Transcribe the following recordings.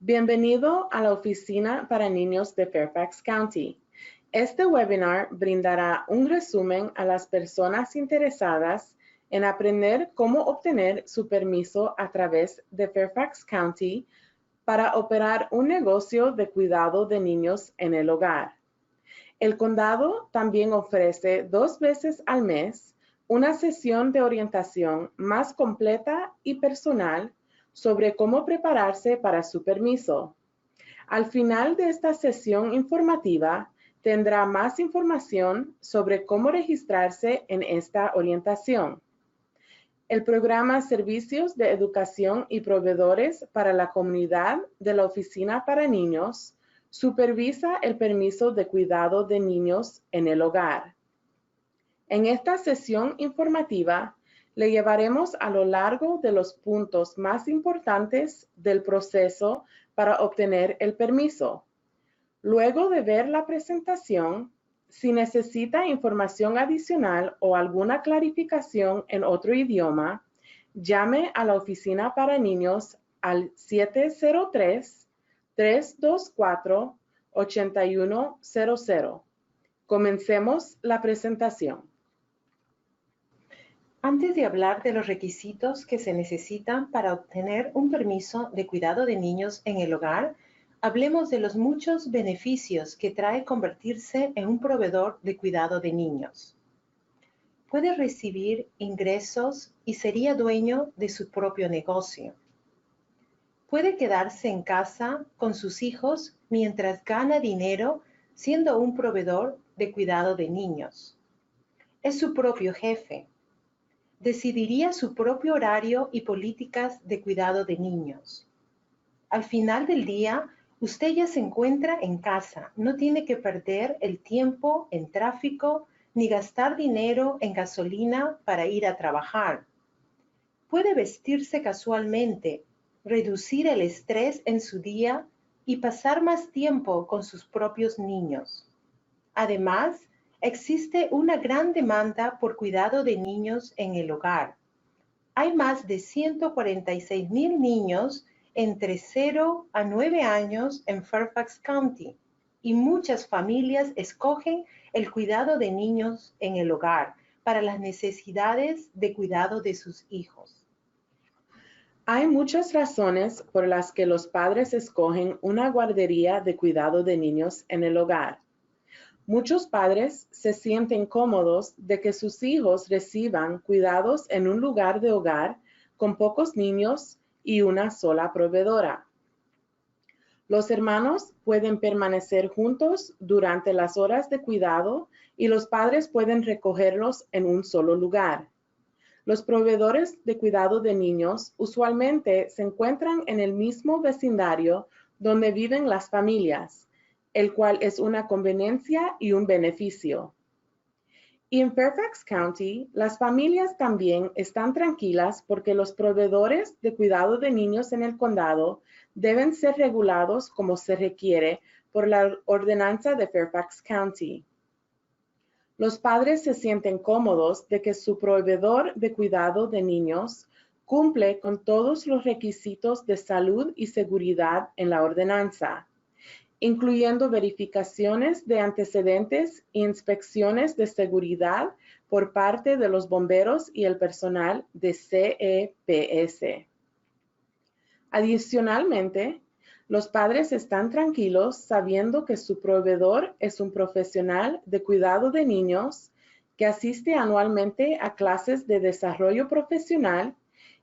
Bienvenido a la Oficina para Niños de Fairfax County. Este webinar brindará un resumen a las personas interesadas en aprender cómo obtener su permiso a través de Fairfax County para operar un negocio de cuidado de niños en el hogar. El condado también ofrece 2 veces al mes una sesión de orientación más completa y personal sobre cómo prepararse para su permiso. Al final de esta sesión informativa, tendrá más información sobre cómo registrarse en esta orientación. El programa Servicios de Educación y Proveedores para la Comunidad de la Oficina para Niños supervisa el permiso de cuidado de niños en el hogar. En esta sesión informativa, le llevaremos a lo largo de los puntos más importantes del proceso para obtener el permiso. Luego de ver la presentación, si necesita información adicional o alguna clarificación en otro idioma, llame a la Oficina para Niños al 703-324-8100. Comencemos la presentación. Antes de hablar de los requisitos que se necesitan para obtener un permiso de cuidado de niños en el hogar, hablemos de los muchos beneficios que trae convertirse en un proveedor de cuidado de niños. Puede recibir ingresos y sería dueño de su propio negocio. Puede quedarse en casa con sus hijos mientras gana dinero siendo un proveedor de cuidado de niños. Es su propio jefe. Decidiría su propio horario y políticas de cuidado de niños. Al final del día, usted ya se encuentra en casa, no tiene que perder el tiempo en tráfico ni gastar dinero en gasolina para ir a trabajar. Puede vestirse casualmente, reducir el estrés en su día y pasar más tiempo con sus propios niños. Además, existe una gran demanda por cuidado de niños en el hogar. Hay más de 146,000 niños entre 0 a 9 años en Fairfax County y muchas familias escogen el cuidado de niños en el hogar para las necesidades de cuidado de sus hijos. Hay muchas razones por las que los padres escogen una guardería de cuidado de niños en el hogar. Muchos padres se sienten cómodos de que sus hijos reciban cuidados en un lugar de hogar con pocos niños y una sola proveedora. Los hermanos pueden permanecer juntos durante las horas de cuidado y los padres pueden recogerlos en un solo lugar. Los proveedores de cuidado de niños usualmente se encuentran en el mismo vecindario donde viven las familias, el cual es una conveniencia y un beneficio. Y en Fairfax County, las familias también están tranquilas porque los proveedores de cuidado de niños en el condado deben ser regulados como se requiere por la ordenanza de Fairfax County. Los padres se sienten cómodos de que su proveedor de cuidado de niños cumple con todos los requisitos de salud y seguridad en la ordenanza, incluyendo verificaciones de antecedentes e inspecciones de seguridad por parte de los bomberos y el personal de CEPS. Adicionalmente, los padres están tranquilos sabiendo que su proveedor es un profesional de cuidado de niños que asiste anualmente a clases de desarrollo profesional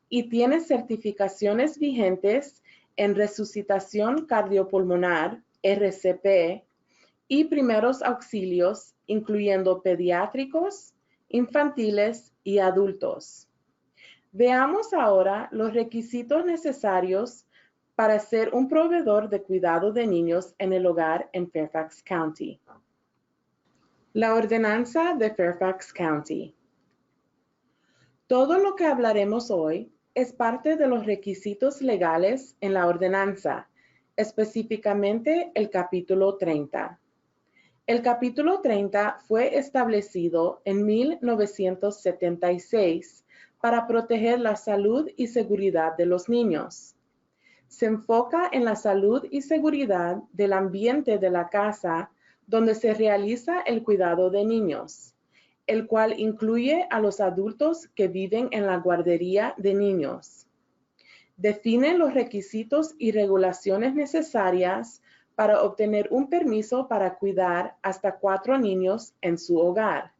y tiene certificaciones vigentes en resucitación cardiopulmonar, RCP, y primeros auxilios, incluyendo pediátricos, infantiles y adultos. Veamos ahora los requisitos necesarios para ser un proveedor de cuidado de niños en el hogar en Fairfax County. La ordenanza de Fairfax County. Todo lo que hablaremos hoy es parte de los requisitos legales en la ordenanza, específicamente el capítulo 30. El capítulo 30 fue establecido en 1976 para proteger la salud y seguridad de los niños. Se enfoca en la salud y seguridad del ambiente de la casa donde se realiza el cuidado de niños, el cual incluye a los adultos que viven en la guardería de niños. Define los requisitos y regulaciones necesarias para obtener un permiso para cuidar hasta 4 niños en su hogar.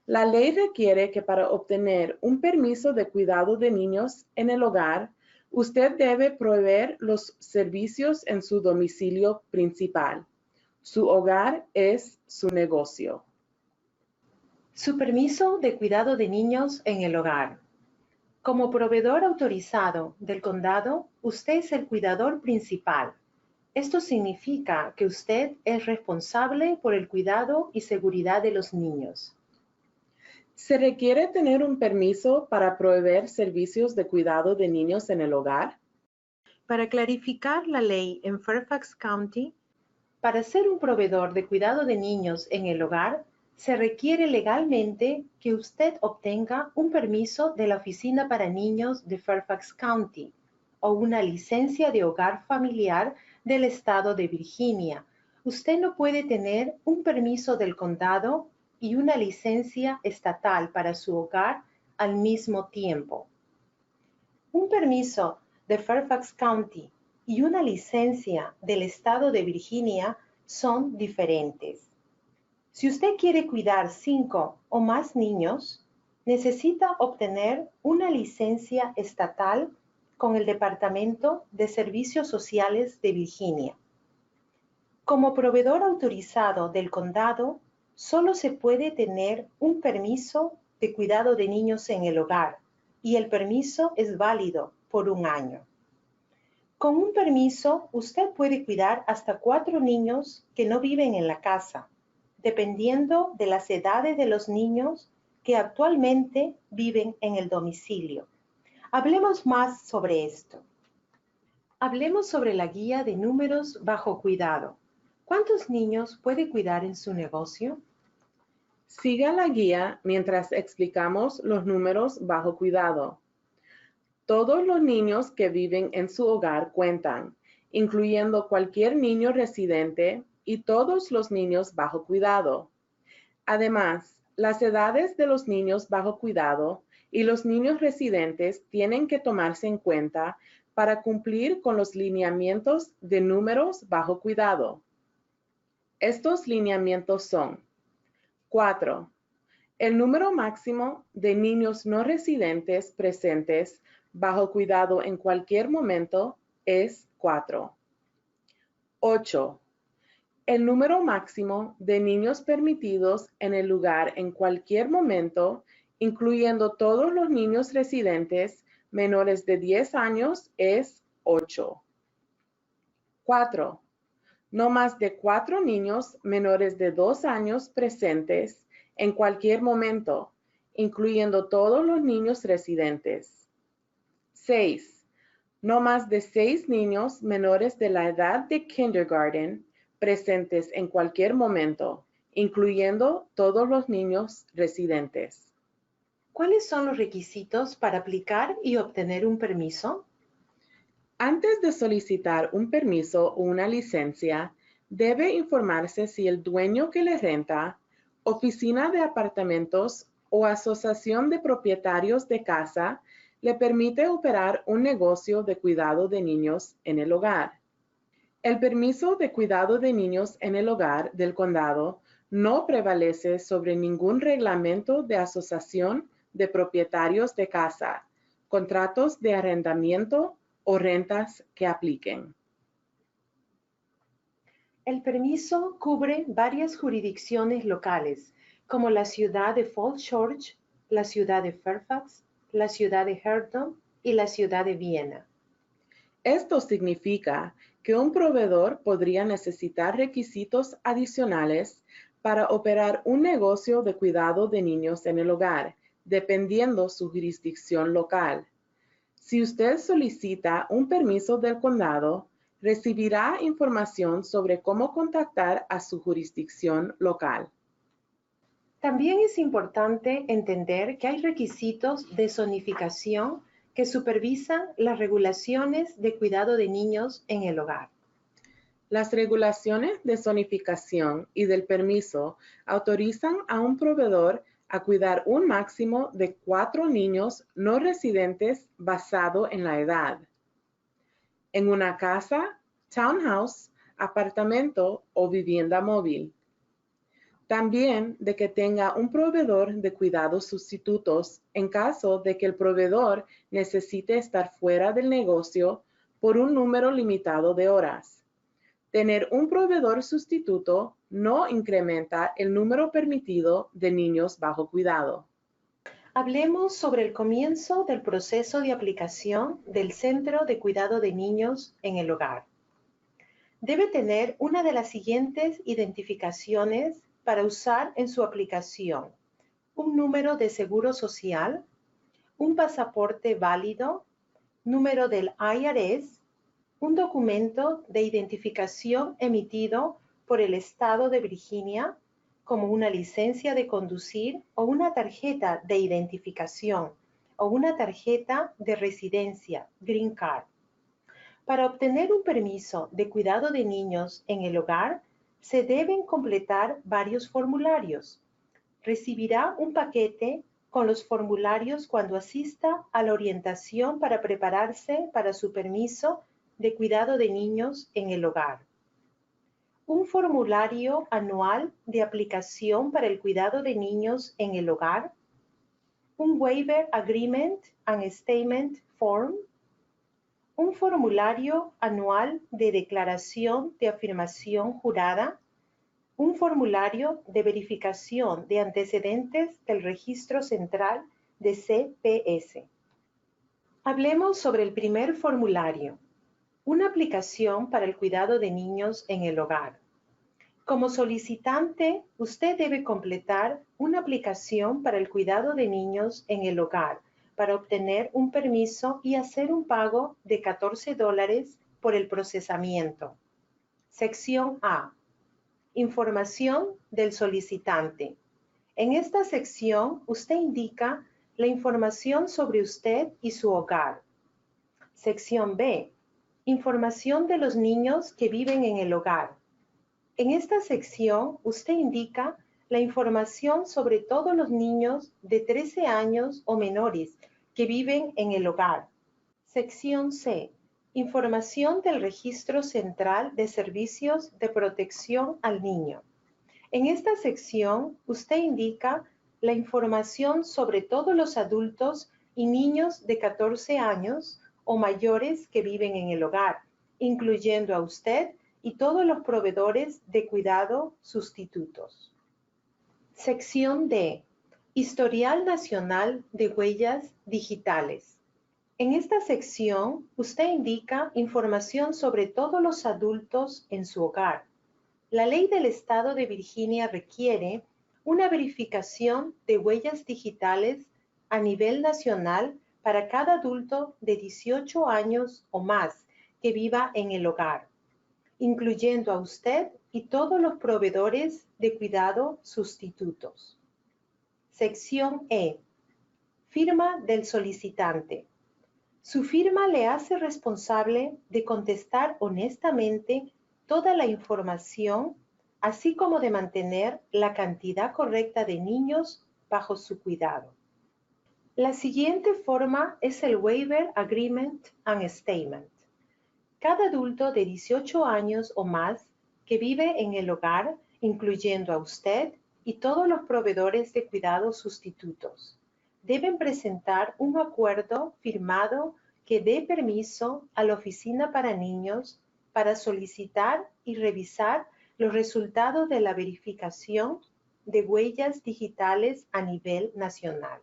La ley requiere que para obtener un permiso de cuidado de niños en el hogar, usted debe proveer los servicios en su domicilio principal. Su hogar es su negocio. Su permiso de cuidado de niños en el hogar. Como proveedor autorizado del condado, usted es el cuidador principal. Esto significa que usted es responsable por el cuidado y seguridad de los niños. ¿Se requiere tener un permiso para proveer servicios de cuidado de niños en el hogar? Para clarificar la ley en Fairfax County, para ser un proveedor de cuidado de niños en el hogar, se requiere legalmente que usted obtenga un permiso de la Oficina para Niños de Fairfax County o una licencia de hogar familiar del estado de Virginia. Usted no puede tener un permiso del condado y una licencia estatal para su hogar al mismo tiempo. Un permiso de Fairfax County y una licencia del estado de Virginia son diferentes. Si usted quiere cuidar 5 o más niños, necesita obtener una licencia estatal con el Departamento de Servicios Sociales de Virginia. Como proveedor autorizado del condado, solo se puede tener un permiso de cuidado de niños en el hogar y el permiso es válido por 1 año. Con un permiso, usted puede cuidar hasta 4 niños que no viven en la casa, dependiendo de las edades de los niños que actualmente viven en el domicilio. Hablemos más sobre esto. Hablemos sobre la guía de números bajo cuidado. ¿Cuántos niños puede cuidar en su negocio? Siga la guía mientras explicamos los números bajo cuidado. Todos los niños que viven en su hogar cuentan, incluyendo cualquier niño residente y todos los niños bajo cuidado. Además, las edades de los niños bajo cuidado y los niños residentes tienen que tomarse en cuenta para cumplir con los lineamientos de números bajo cuidado. Estos lineamientos son: 4. El número máximo de niños no residentes presentes bajo cuidado en cualquier momento es 4. 8. El número máximo de niños permitidos en el lugar en cualquier momento, incluyendo todos los niños residentes menores de 10 años, es 8. 4. No más de 4 niños menores de 2 años presentes en cualquier momento, incluyendo todos los niños residentes. 6. No más de 6 niños menores de la edad de kindergarten presentes en cualquier momento, incluyendo todos los niños residentes. ¿Cuáles son los requisitos para aplicar y obtener un permiso? Antes de solicitar un permiso o una licencia, debe informarse si el dueño que le renta, oficina de apartamentos o asociación de propietarios de casa le permite operar un negocio de cuidado de niños en el hogar. El permiso de cuidado de niños en el hogar del condado no prevalece sobre ningún reglamento de asociación de propietarios de casa, contratos de arrendamiento o rentas que apliquen. El permiso cubre varias jurisdicciones locales, como la ciudad de Falls Church, la ciudad de Fairfax, la ciudad de Herndon y la ciudad de Viena. Esto significa que un proveedor podría necesitar requisitos adicionales para operar un negocio de cuidado de niños en el hogar, dependiendo su jurisdicción local. Si usted solicita un permiso del condado, recibirá información sobre cómo contactar a su jurisdicción local. También es importante entender que hay requisitos de zonificación que supervisan las regulaciones de cuidado de niños en el hogar. Las regulaciones de zonificación y del permiso autorizan a un proveedor a cuidar un máximo de 4 niños no residentes basado en la edad. En una casa, townhouse, apartamento o vivienda móvil. También de que tenga un proveedor de cuidados sustitutos en caso de que el proveedor necesite estar fuera del negocio por un número limitado de horas. Tener un proveedor sustituto no incrementa el número permitido de niños bajo cuidado. Hablemos sobre el comienzo del proceso de aplicación del Centro de Cuidado de Niños en el Hogar. Debe tener una de las siguientes identificaciones para usar en su aplicación: un número de seguro social, un pasaporte válido, número del IRS, un documento de identificación emitido por el Estado de Virginia, como una licencia de conducir o una tarjeta de identificación o una tarjeta de residencia, Green Card. Para obtener un permiso de cuidado de niños en el hogar, se deben completar varios formularios. Recibirá un paquete con los formularios cuando asista a la orientación para prepararse para su permiso de cuidado de niños en el hogar. Un formulario anual de aplicación para el cuidado de niños en el hogar. Un Waiver Agreement and Statement Form. Un formulario anual de declaración de afirmación jurada. Un formulario de verificación de antecedentes del Registro Central de CPS. Hablemos sobre el primer formulario. Una aplicación para el cuidado de niños en el hogar. Como solicitante, usted debe completar una aplicación para el cuidado de niños en el hogar para obtener un permiso y hacer un pago de $14 por el procesamiento. Sección A. Información del solicitante. En esta sección, usted indica la información sobre usted y su hogar. Sección B. Información de los niños que viven en el hogar. En esta sección, usted indica la información sobre todos los niños de 13 años o menores que viven en el hogar. Sección C. Información del Registro Central de Servicios de Protección al Niño. En esta sección, usted indica la información sobre todos los adultos y niños de 14 años o mayores que viven en el hogar, incluyendo a usted y todos los proveedores de cuidado sustitutos. Sección D. Historial Nacional de Huellas Digitales. En esta sección, usted indica información sobre todos los adultos en su hogar. La ley del Estado de Virginia requiere una verificación de huellas digitales a nivel nacional para cada adulto de 18 años o más que viva en el hogar, incluyendo a usted y todos los proveedores de cuidado sustitutos. Sección E. Firma del solicitante. Su firma le hace responsable de contestar honestamente toda la información, así como de mantener la cantidad correcta de niños bajo su cuidado. La siguiente forma es el Waiver Agreement and Statement. Cada adulto de 18 años o más que vive en el hogar, incluyendo a usted y todos los proveedores de cuidados sustitutos, deben presentar un acuerdo firmado que dé permiso a la Oficina para Niños para solicitar y revisar los resultados de la verificación de huellas digitales a nivel nacional.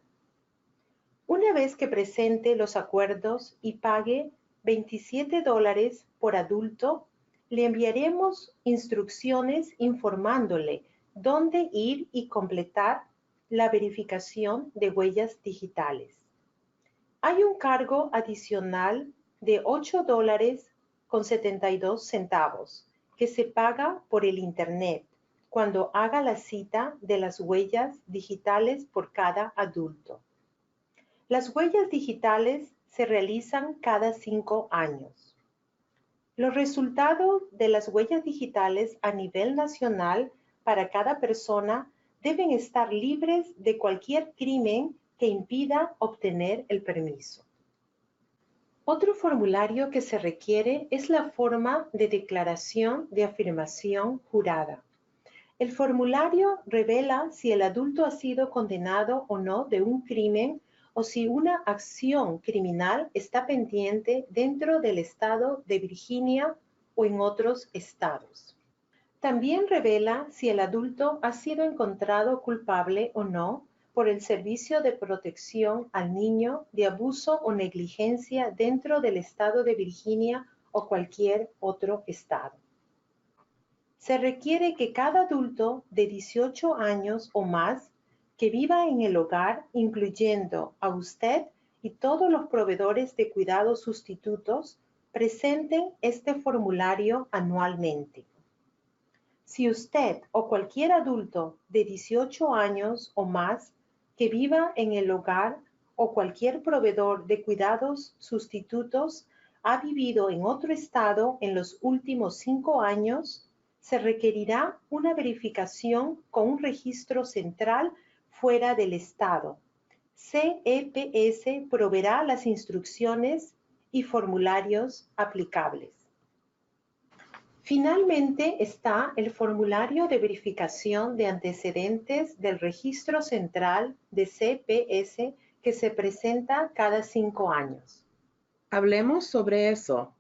Una vez que presente los acuerdos y pague $27 por adulto, le enviaremos instrucciones informándole dónde ir y completar la verificación de huellas digitales. Hay un cargo adicional de $8.72 que se paga por el Internet cuando haga la cita de las huellas digitales por cada adulto. Las huellas digitales se realizan cada 5 años. Los resultados de las huellas digitales a nivel nacional para cada persona deben estar libres de cualquier crimen que impida obtener el permiso. Otro formulario que se requiere es la forma de declaración de afirmación jurada. El formulario revela si el adulto ha sido condenado o no de un crimen o si una acción criminal está pendiente dentro del estado de Virginia o en otros estados. También revela si el adulto ha sido encontrado culpable o no por el Servicio de Protección al Niño de abuso o negligencia dentro del estado de Virginia o cualquier otro estado. Se requiere que cada adulto de 18 años o más que viva en el hogar, incluyendo a usted y todos los proveedores de cuidados sustitutos, presenten este formulario anualmente. Si usted o cualquier adulto de 18 años o más que viva en el hogar o cualquier proveedor de cuidados sustitutos ha vivido en otro estado en los últimos 5 años, se requerirá una verificación con un registro central fuera del estado. CEPS proveerá las instrucciones y formularios aplicables. Finalmente está el formulario de verificación de antecedentes del Registro Central de CPS que se presenta cada 5 años. Hablemos sobre eso.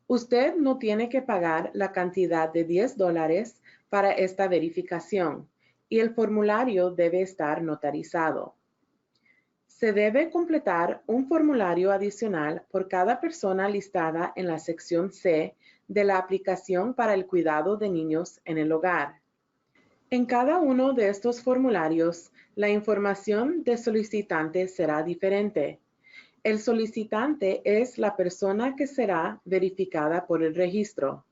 Usted no tiene que pagar la cantidad de $10 para esta verificación y el formulario debe estar notarizado. Se debe completar un formulario adicional por cada persona listada en la sección C de la aplicación para el cuidado de niños en el hogar. En cada uno de estos formularios, la información del solicitante será diferente. El solicitante es la persona que será verificada por el registro.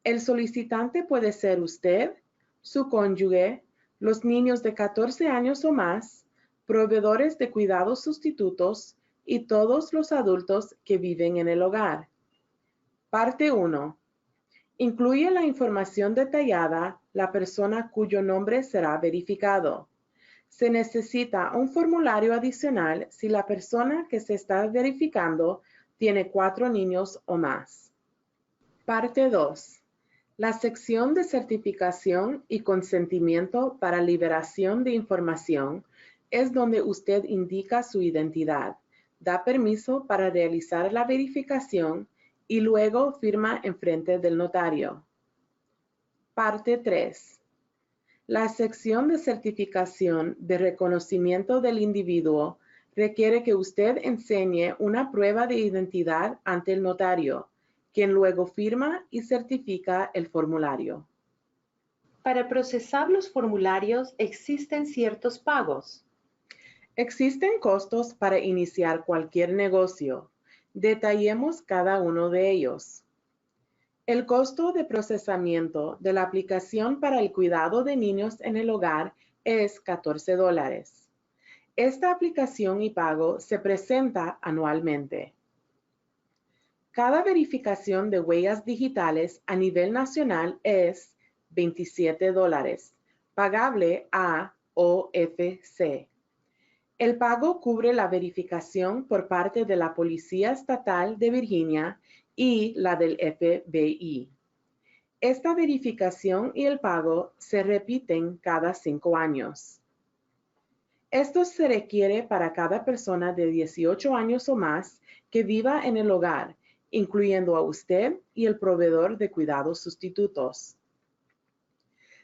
El solicitante puede ser usted, su cónyuge, los niños de 14 años o más, proveedores de cuidados sustitutos y todos los adultos que viven en el hogar. Parte 1. Incluye la información detallada, la persona cuyo nombre será verificado. Se necesita un formulario adicional si la persona que se está verificando tiene 4 niños o más. Parte 2. La sección de certificación y consentimiento para liberación de información es donde usted indica su identidad, da permiso para realizar la verificación y luego firma enfrente del notario. Parte 3. La sección de certificación de reconocimiento del individuo requiere que usted enseñe una prueba de identidad ante el notario, quien luego firma y certifica el formulario. Para procesar los formularios existen ciertos pagos. Existen costos para iniciar cualquier negocio. Detallemos cada uno de ellos. El costo de procesamiento de la aplicación para el cuidado de niños en el hogar es $14. Esta aplicación y pago se presenta anualmente. Cada verificación de huellas digitales a nivel nacional es $27, pagable a OFC. El pago cubre la verificación por parte de la Policía Estatal de Virginia y la del FBI. Esta verificación y el pago se repiten cada 5 años. Esto se requiere para cada persona de 18 años o más que viva en el hogar, incluyendo a usted y el proveedor de cuidados sustitutos.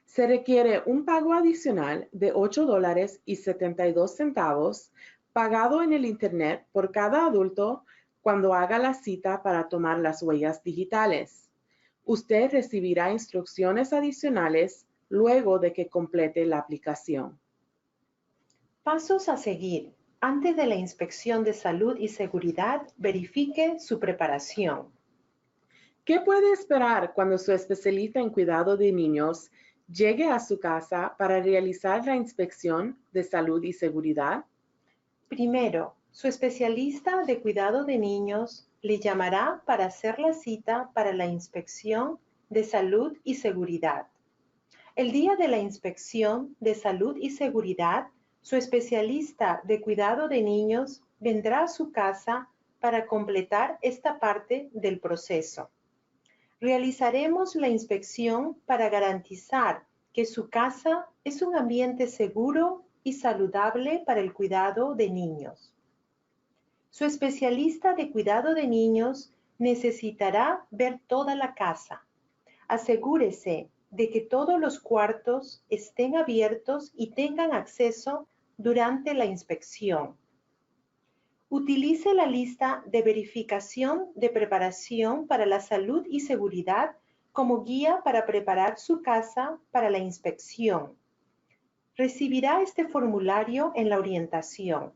Se requiere un pago adicional de $8.72 pagado en el Internet por cada adulto cuando haga la cita para tomar las huellas digitales. Usted recibirá instrucciones adicionales luego de que complete la aplicación. Pasos a seguir. Antes de la inspección de salud y seguridad, verifique su preparación. ¿Qué puede esperar cuando su especialista en cuidado de niños llegue a su casa para realizar la inspección de salud y seguridad? Primero, Su especialista de cuidado de niños le llamará para hacer la cita para la inspección de salud y seguridad. El día de la inspección de salud y seguridad, su especialista de cuidado de niños vendrá a su casa para completar esta parte del proceso. Realizaremos la inspección para garantizar que su casa es un ambiente seguro y saludable para el cuidado de niños. Su especialista de cuidado de niños necesitará ver toda la casa. Asegúrese de que todos los cuartos estén abiertos y tengan acceso durante la inspección. Utilice la lista de verificación de preparación para la salud y seguridad como guía para preparar su casa para la inspección. Recibirá este formulario en la orientación.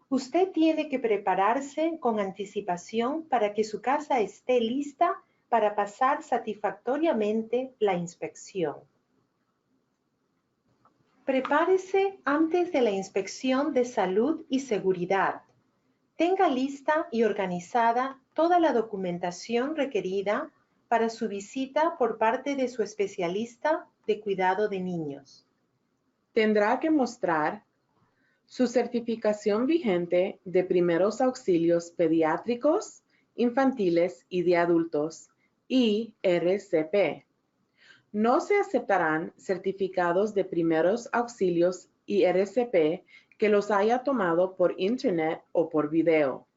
Usted tiene que prepararse con anticipación para que su casa esté lista para pasar satisfactoriamente la inspección. Prepárese antes de la inspección de salud y seguridad. Tenga lista y organizada toda la documentación requerida para su visita por parte de su especialista de cuidado de niños. Tendrá que mostrar su certificación vigente de primeros auxilios pediátricos, infantiles y de adultos, IRCP. No se aceptarán certificados de primeros auxilios IRCP que los haya tomado por internet o por video.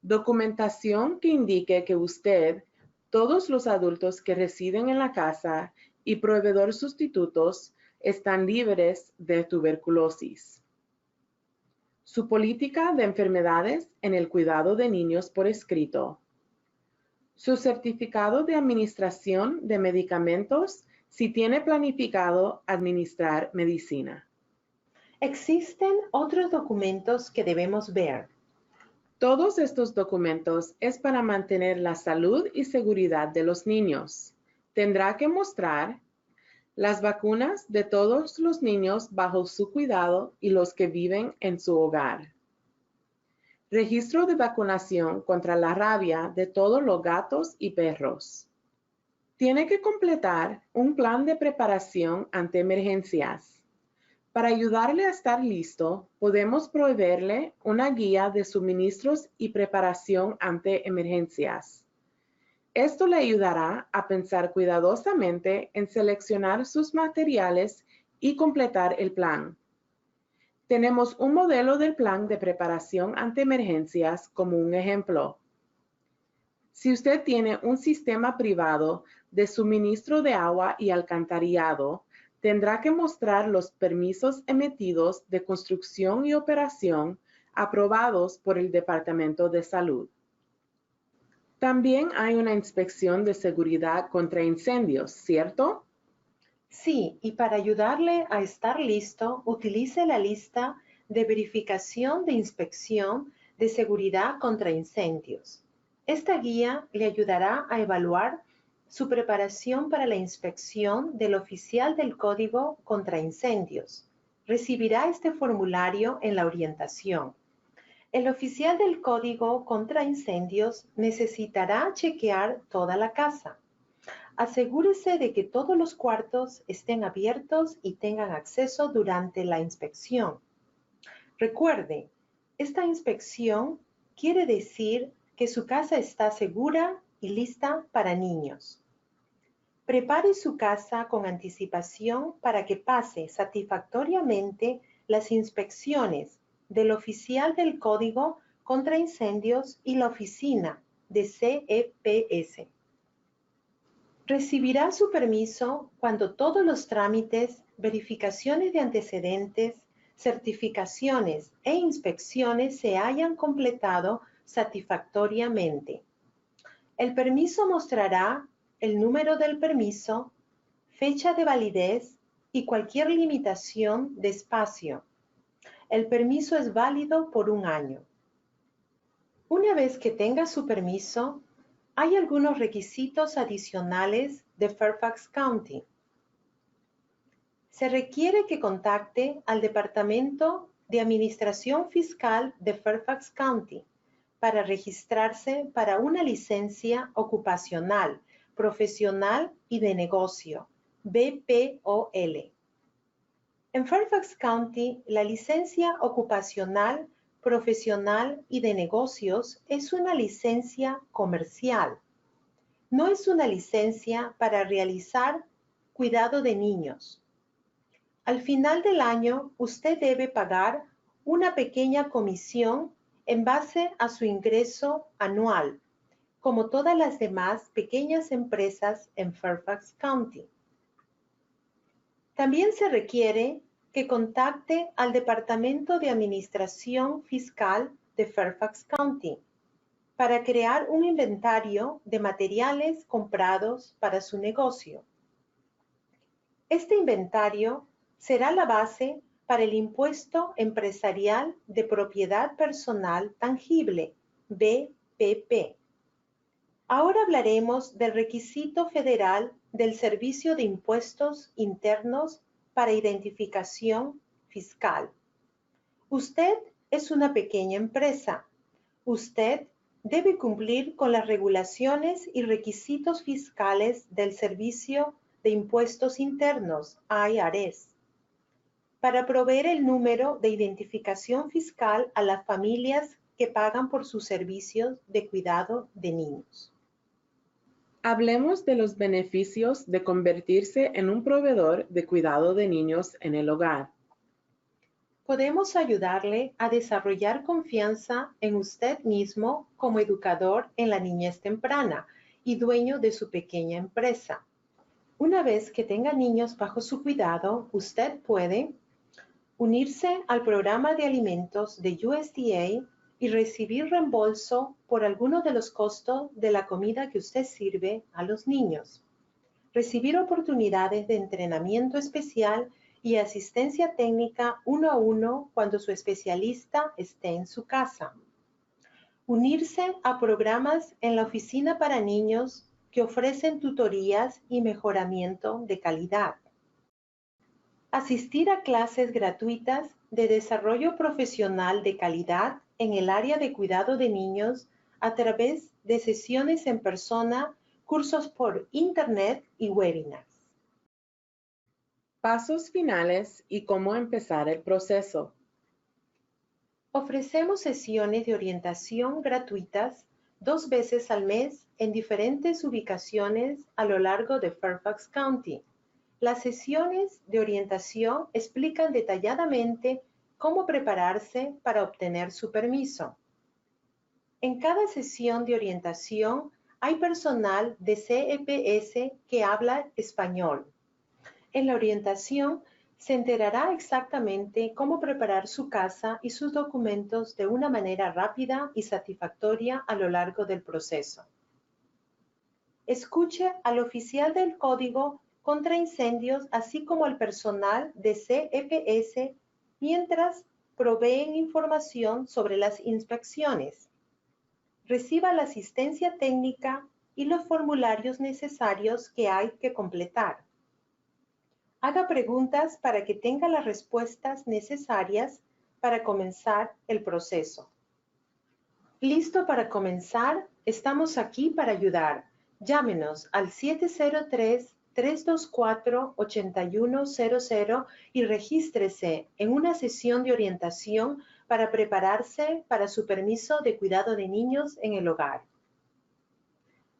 Documentación que indique que usted, todos los adultos que residen en la casa y proveedor sustitutos están libres de tuberculosis. Su política de enfermedades en el cuidado de niños por escrito. Su certificado de administración de medicamentos si tiene planificado administrar medicina. Existen otros documentos que debemos ver. Todos estos documentos es para mantener la salud y seguridad de los niños. Tendrá que mostrar las vacunas de todos los niños bajo su cuidado y los que viven en su hogar. Registro de vacunación contra la rabia de todos los gatos y perros. Tiene que completar un plan de preparación ante emergencias. Para ayudarle a estar listo, podemos proveerle una guía de suministros y preparación ante emergencias. Esto le ayudará a pensar cuidadosamente en seleccionar sus materiales y completar el plan. Tenemos un modelo del plan de preparación ante emergencias como un ejemplo. Si usted tiene un sistema privado de suministro de agua y alcantarillado, tendrá que mostrar los permisos emitidos de construcción y operación aprobados por el Departamento de Salud. También hay una inspección de seguridad contra incendios, ¿cierto? Sí, y para ayudarle a estar listo, utilice la lista de verificación de inspección de seguridad contra incendios. Esta guía le ayudará a evaluar su preparación para la inspección del oficial del Código contra Incendios. Recibirá este formulario en la orientación. El oficial del Código contra Incendios necesitará chequear toda la casa. Asegúrese de que todos los cuartos estén abiertos y tengan acceso durante la inspección. Recuerde, esta inspección quiere decir que su casa está segura y lista para niños. Prepare su casa con anticipación para que pase satisfactoriamente las inspecciones del oficial del Código contra Incendios y la oficina de CEPS. Recibirá su permiso cuando todos los trámites, verificaciones de antecedentes, certificaciones e inspecciones se hayan completado satisfactoriamente. El permiso mostrará el número del permiso, fecha de validez y cualquier limitación de espacio. El permiso es válido por 1 año. Una vez que tenga su permiso, hay algunos requisitos adicionales de Fairfax County. Se requiere que contacte al Departamento de Administración Fiscal de Fairfax County para registrarse para una licencia ocupacional, profesional y de negocio, BPOL. En Fairfax County, la licencia ocupacional, profesional y de negocios es una licencia comercial. No es una licencia para realizar cuidado de niños. Al final del año, usted debe pagar una pequeña comisión en base a su ingreso anual, como todas las demás pequeñas empresas en Fairfax County. También se requiere que contacte al Departamento de Administración Fiscal de Fairfax County para crear un inventario de materiales comprados para su negocio. Este inventario será la base para el Impuesto Empresarial de Propiedad Personal Tangible, BPP. Ahora hablaremos del requisito federal del Servicio de Impuestos Internos para Identificación Fiscal. Usted es una pequeña empresa. Usted debe cumplir con las regulaciones y requisitos fiscales del Servicio de Impuestos Internos, IRS, para proveer el número de identificación fiscal a las familias que pagan por sus servicios de cuidado de niños. Hablemos de los beneficios de convertirse en un proveedor de cuidado de niños en el hogar. Podemos ayudarle a desarrollar confianza en usted mismo como educador en la niñez temprana y dueño de su pequeña empresa. Una vez que tenga niños bajo su cuidado, usted puede unirse al programa de alimentos de USDA y recibir reembolso por alguno de los costos de la comida que usted sirve a los niños. Recibir oportunidades de entrenamiento especial y asistencia técnica 1 a 1 cuando su especialista esté en su casa. Unirse a programas en la oficina para niños que ofrecen tutorías y mejoramiento de calidad. Asistir a clases gratuitas de desarrollo profesional de calidad en el área de cuidado de niños a través de sesiones en persona, cursos por internet y webinars. Pasos finales y cómo empezar el proceso. Ofrecemos sesiones de orientación gratuitas 2 veces al mes en diferentes ubicaciones a lo largo de Fairfax County. Las sesiones de orientación explican detalladamente cómo prepararse para obtener su permiso. En cada sesión de orientación hay personal de CEPS que habla español. En la orientación se enterará exactamente cómo preparar su casa y sus documentos de una manera rápida y satisfactoria a lo largo del proceso. Escuche al oficial del Código contra Incendios, así como al personal de CEPS, mientras proveen información sobre las inspecciones. Reciba la asistencia técnica y los formularios necesarios que hay que completar. Haga preguntas para que tenga las respuestas necesarias para comenzar el proceso. ¿Listo para comenzar? Estamos aquí para ayudar. Llámenos al 703-324-8100 y regístrese en una sesión de orientación para prepararse para su permiso de cuidado de niños en el hogar.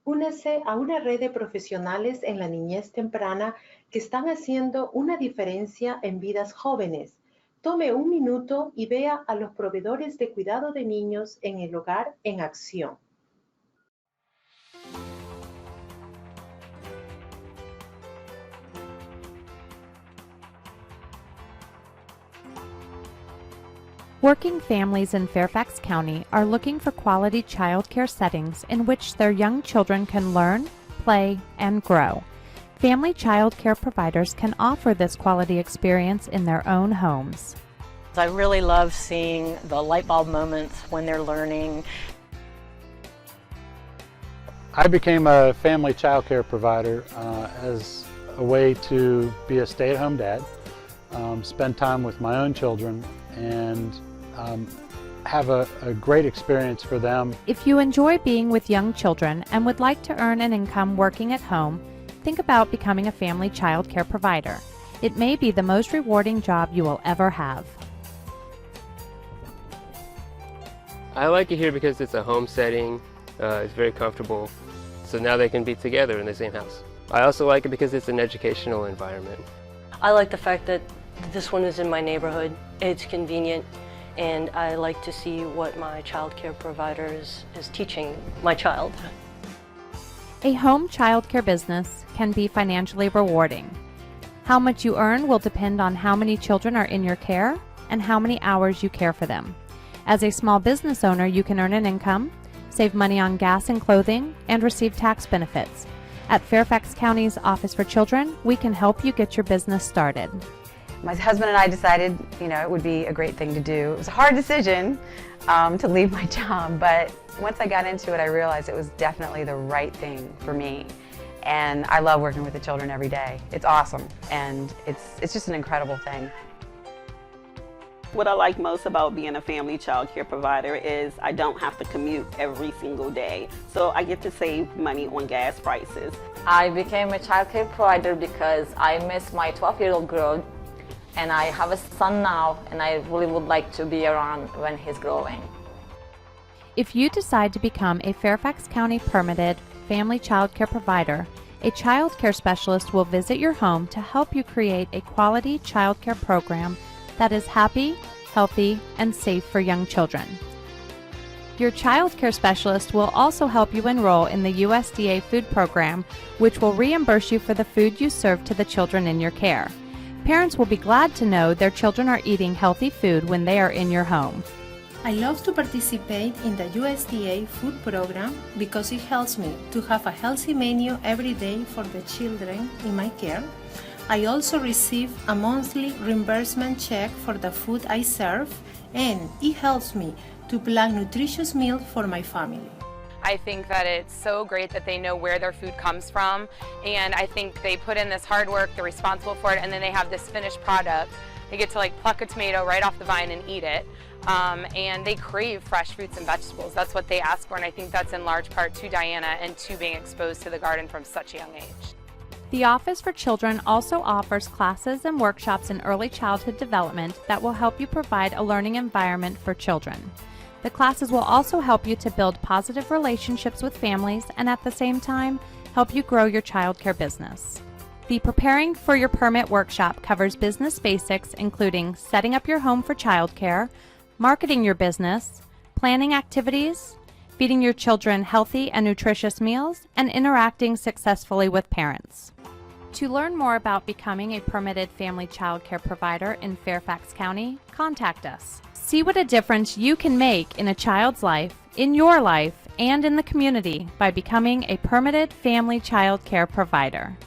Únase a una red de profesionales en la niñez temprana que están haciendo una diferencia en vidas jóvenes. Tome un minuto y vea a los proveedores de cuidado de niños en el hogar en acción. Working families in Fairfax County are looking for quality child care settings in which their young children can learn, play, and grow. Family child care providers can offer this quality experience in their own homes. I really love seeing the light bulb moments when they're learning. I became a family child care provider as a way to be a stay-at-home dad. spend time with my own children, and have a great experience for them. If you enjoy being with young children and would like to earn an income working at home, think about becoming a family child care provider. It may be the most rewarding job you will ever have. I like it here because it's a home setting, it's very comfortable, so now they can be together in the same house. I also like it because it's an educational environment. I like the fact that this one is in my neighborhood, it's convenient, and I like to see what my child care provider is teaching my child. A home child care business can be financially rewarding. How much you earn will depend on how many children are in your care and how many hours you care for them. As a small business owner, you can earn an income, save money on gas and clothing, and receive tax benefits. At Fairfax County's Office for Children, we can help you get your business started. My husband and I decided, it would be a great thing to do. It was a hard decision to leave my job, but once I got into it, I realized it was definitely the right thing for me. And I love working with the children every day. It's awesome, and it's just an incredible thing. What I like most about being a family child care provider is I don't have to commute every single day, so I get to save money on gas prices. I became a child care provider because I miss my 12-year-old girl, and I have a son now, and I really would like to be around when he's growing. If you decide to become a Fairfax County permitted family child care provider, a child care specialist will visit your home to help you create a quality child care program that is happy, healthy, and safe for young children. Your child care specialist will also help you enroll in the USDA food program, which will reimburse you for the food you serve to the children in your care. Parents will be glad to know their children are eating healthy food when they are in your home. I love to participate in the USDA food program because it helps me to have a healthy menu every day for the children in my care. I also receive a monthly reimbursement check for the food I serve, and it helps me to plan nutritious meals for my family. I think that it's so great that they know where their food comes from, and I think they put in this hard work, they're responsible for it, and then they have this finished product. They get to pluck a tomato right off the vine and eat it, and they crave fresh fruits and vegetables. That's what they ask for, and I think that's in large part to Diana and to being exposed to the garden from such a young age. The Office for Children also offers classes and workshops in early childhood development that will help you provide a learning environment for children. The classes will also help you to build positive relationships with families and at the same time help you grow your child care business. The Preparing for Your Permit workshop covers business basics including setting up your home for childcare, marketing your business, planning activities, feeding your children healthy and nutritious meals, and interacting successfully with parents. To learn more about becoming a permitted family child care provider in Fairfax County, contact us. See what a difference you can make in a child's life, in your life, and in the community by becoming a permitted family child care provider.